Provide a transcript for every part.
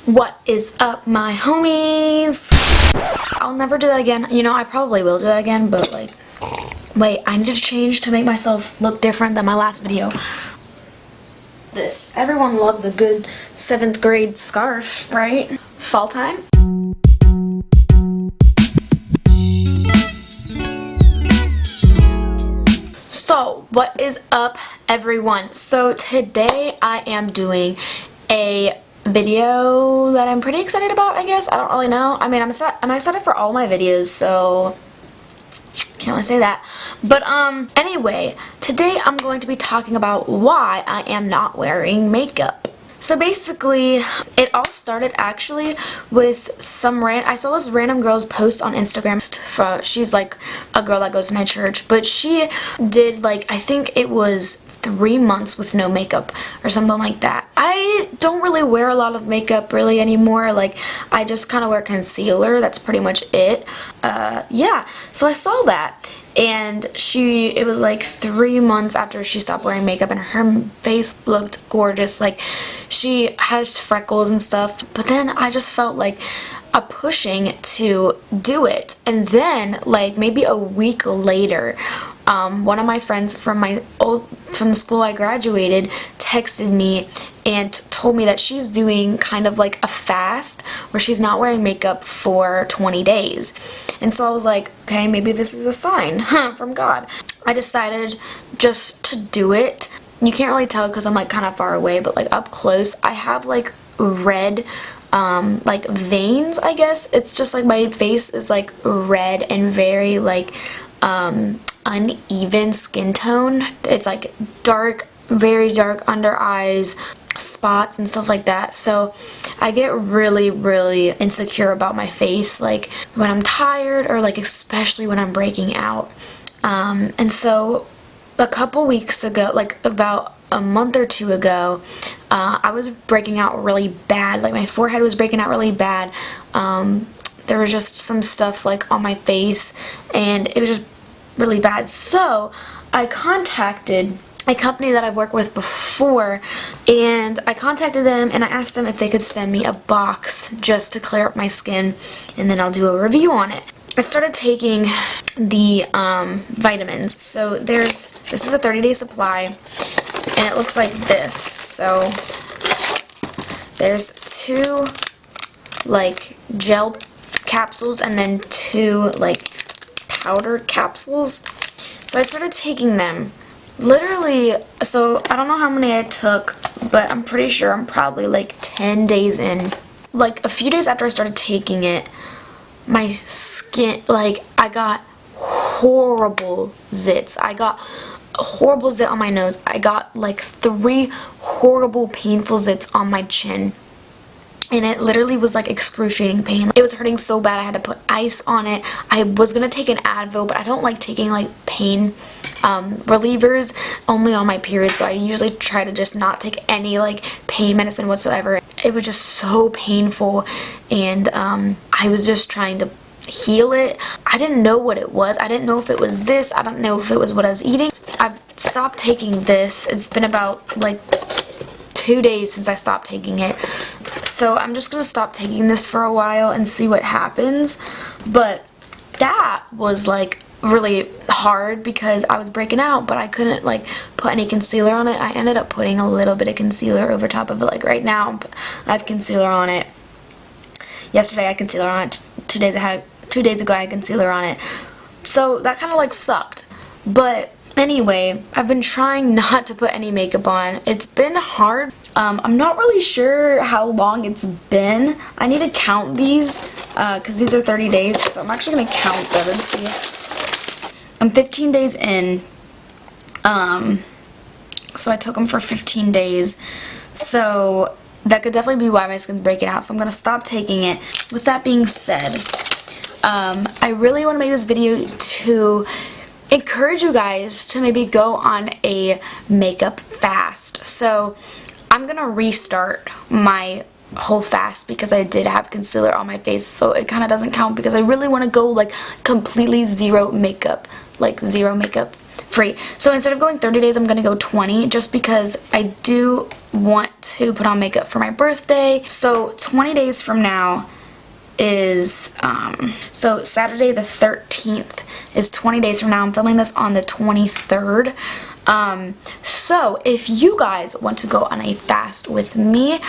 What is up, my homies? I'll never do that again. You know, I probably will do that again, but like, wait, I need to change to make myself look different than my last video. This. Everyone loves a good 7th grade scarf, right? Fall time. So, what is up, everyone? So, today I am doing a video that I'm pretty excited about, I guess. I don't really know. I mean, I'm excited for all my videos, so can't really say that. But anyway, today I'm going to be talking about why I am not wearing makeup. So basically, it all started actually with I saw this random girl's post on Instagram. She's like a girl that goes to my church, but she did like, I think it was 3 months with no makeup or something like that. I don't really wear a lot of makeup really anymore. Like, I just kind of wear concealer. That's pretty much it. Yeah, so I saw that, and it was like 3 months after she stopped wearing makeup, and her face looked gorgeous. Like, she has freckles and stuff, but then I just felt like a pushing to do it. And then like maybe a week later, one of my friends from the school I graduated texted me and told me that she's doing kind of like a fast where she's not wearing makeup for 20 days. And so I was like, okay, maybe this is a sign from God. I decided just to do it. You can't really tell because I'm like kind of far away, but like up close I have like red like veins, I guess. It's just like my face is like red and very like uneven skin tone. It's like dark, very dark under eyes, spots and stuff like that. So I get really insecure about my face, like when I'm tired or like especially when I'm breaking out. And so a couple weeks ago, like about a month or two ago, I was breaking out really bad. Like my forehead was breaking out really bad. There was just some stuff like on my face, and it was just really bad. So I contacted a company that I've worked with before, and I contacted them and I asked them if they could send me a box just to clear up my skin, and then I'll do a review on it. I started taking the vitamins. So this is a 30-day supply, and it looks like this. So there's 2 like gel capsules and then 2 like powdered capsules. So I started taking them literally, so I don't know how many I took, but I'm pretty sure I'm probably like 10 days in. Like a few days after I started taking it, my skin, like, I got horrible zits. I got a horrible zit on my nose. I got like 3 horrible painful zits on my chin. And it literally was like excruciating pain. It was hurting so bad I had to put ice on it. I was gonna take an Advil, but I don't like taking like pain relievers only on my period, so I usually try to just not take any like pain medicine whatsoever. It was just so painful, and I was just trying to heal it. I didn't know what it was. I didn't know if it was this. I don't know if it was what I was eating. I've stopped taking this. It's been about like 2 days since I stopped taking it. So I'm just gonna stop taking this for a while and see what happens. But that was like really hard because I was breaking out, but I couldn't like put any concealer on it. I ended up putting a little bit of concealer over top of it. Like right now I have concealer on it. Yesterday I had concealer on it. 2 days ago I had concealer on it. So that kind of like sucked. But anyway, I've been trying not to put any makeup on. It's been hard. I'm not really sure how long it's been. I need to count these because these are 30 days, so I'm actually going to count them and see. I'm 15 days in, so I took them for 15 days, so that could definitely be why my skin's breaking out, so I'm going to stop taking it. With that being said, I really want to make this video to encourage you guys to maybe go on a makeup fast. So I'm gonna restart my whole fast because I did have concealer on my face, so it kind of doesn't count because I really want to go like completely zero makeup, like zero makeup free. So instead of going 30 days, I'm gonna go 20 just because I do want to put on makeup for my birthday. So 20 days from now is, so Saturday the 13th is 20 days from now. I'm filming this on the 23rd. So if you guys want to go on a fast with me,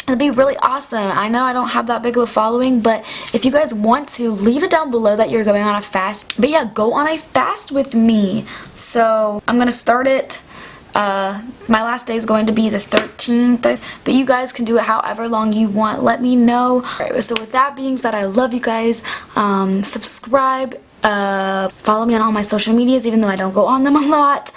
it'd be really awesome. I know I don't have that big of a following, but if you guys want to, leave it down below that you're going on a fast. But yeah, go on a fast with me. So I'm gonna start it. My last day is going to be the 13th, but you guys can do it however long you want. Let me know. Alright, so with that being said, I love you guys. Subscribe, follow me on all my social medias, even though I don't go on them a lot.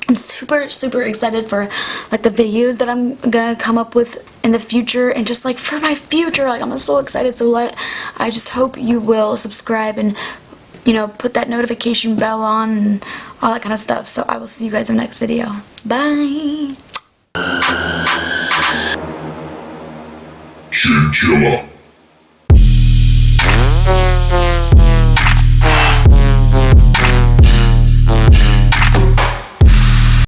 I'm super excited for like the videos that I'm gonna come up with in the future, and just like for my future, like I'm so excited. So I just hope you will subscribe and, you know, put that notification bell on and all that kind of stuff. So I will see you guys in the next video. Bye. Chinchilla.